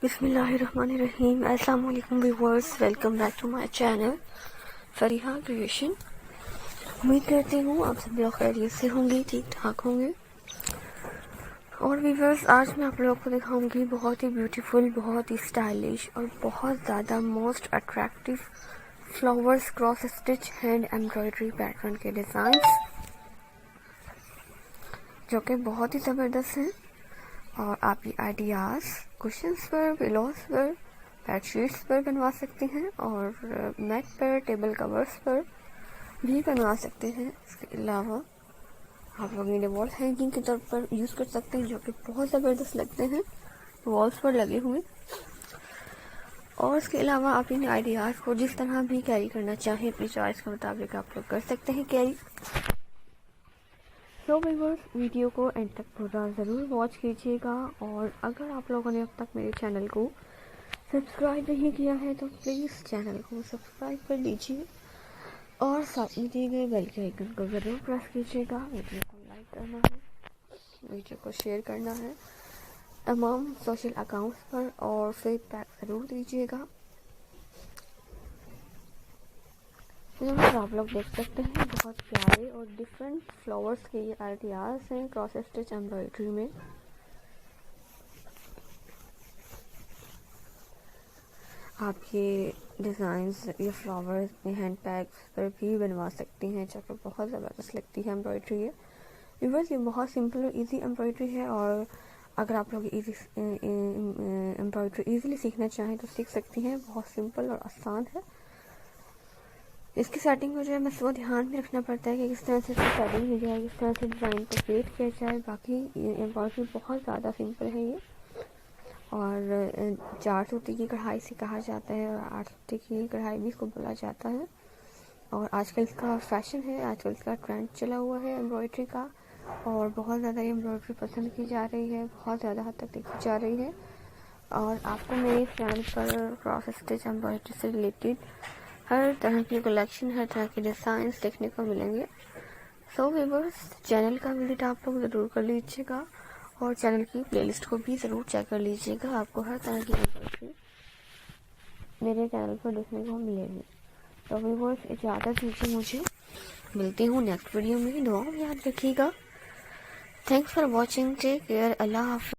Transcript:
बिस्मिल्लाहिर्रहमानिर्रहीम। अस्सलाम वालेकुम viewers, welcome back to my channel Fariha Creation. उम्मीद करती हूँ आप सब लोग खैरियत से होंगे, ठीक ठाक होंगे। और व्यूअर्स, आज मैं आप लोगों को दिखाऊंगी बहुत ही ब्यूटीफुल, बहुत ही स्टाइलिश और बहुत ज़्यादा most attractive flowers cross stitch hand embroidery pattern के डिज़ाइंस, जो कि बहुत ही ज़बरदस्त हैं। और आप ये आइडियाज़ कुशन्स पर, पिलोस पर, बेडशीट्स पर बनवा सकते हैं और मैट पर, टेबल कवर्स पर भी बनवा सकते हैं। इसके अलावा आप लोग इन्हें वॉल हैंगिंग के तौर पर यूज़ कर सकते हैं, जो कि बहुत ज़बरदस्त लगते हैं वॉल्स पर लगे हुए। और इसके अलावा आप इन आइडियाज़ को जिस तरह भी कैरी करना चाहें, अपनी चॉइस के मुताबिक आप लोग कर सकते हैं कैरी। तो व्यूअर्स, वीडियो को एंड तक पूरा ज़रूर वॉच कीजिएगा। और अगर आप लोगों ने अब तक मेरे चैनल को सब्सक्राइब नहीं किया है तो प्लीज़ चैनल को सब्सक्राइब कर लीजिए और साथ में दिए गए बेल के आइकन को ज़रूर प्रेस कीजिएगा। वीडियो को लाइक करना है, वीडियो को शेयर करना है तमाम सोशल अकाउंट्स पर और फीडबैक ज़रूर दीजिएगा। आप लोग देख सकते हैं बहुत प्यारे और डिफरेंट फ्लावर्स के ये आइडियाज़ हैं क्रॉस स्टिच एम्ब्रॉयडरी में। आप ये डिज़ाइंस, ये फ्लावर्स अपने हैंड बैग्स पर भी बनवा सकती हैं, जो कि बहुत ज़बरदस्त लगती है एम्ब्रॉयडरी है। व्यूअर्स, ये बहुत सिंपल और इजी एम्ब्रॉयडरी है और अगर आप लोग इजी एम्ब्रॉयडरी ईज़िली सीखना चाहें तो सीख सकती हैं। बहुत सिंपल और आसान है। इसकी सेटिंग को जो है बस वो ध्यान में रखना पड़ता है कि किस तरह से इसकी सेटिंग की जाए, किस तरह से डिज़ाइन को क्रिएट किया जाए। बाकी एम्ब्रॉयडरी बहुत ज़्यादा सिंपल है ये, और 4 सूती की कढ़ाई से कहा जाता है और 8 सूती की कढ़ाई भी इसको बोला जाता है। और आजकल इसका फैशन है, आजकल इसका ट्रेंड चला हुआ है एम्ब्रॉयडरी का, और बहुत ज़्यादा ये एम्ब्रॉयडरी पसंद की जा रही है, बहुत ज़्यादा हद तक देखी जा रही है। और आपको मेरे चैनल पर क्रॉस स्टिच एम्ब्रॉयडरी से रिलेटेड हर तरह की कलेक्शन, हर तरह के डिज़ाइंस देखने को मिलेंगे। सो व्यूअर्स, चैनल का विजिट आप लोग ज़रूर कर लीजिएगा और चैनल की प्लेलिस्ट को भी ज़रूर चेक कर लीजिएगा। आपको हर तरह की एम्ब्रॉयडरी मेरे चैनल पर देखने को मिलेगी। तो व्यूअर्स, इजाज़त दीजिए मुझे, मिलती हूँ नेक्स्ट वीडियो में। दुआ में याद रखिएगा। Thanks for watching, take care, अल्लाह हाफ़िज़।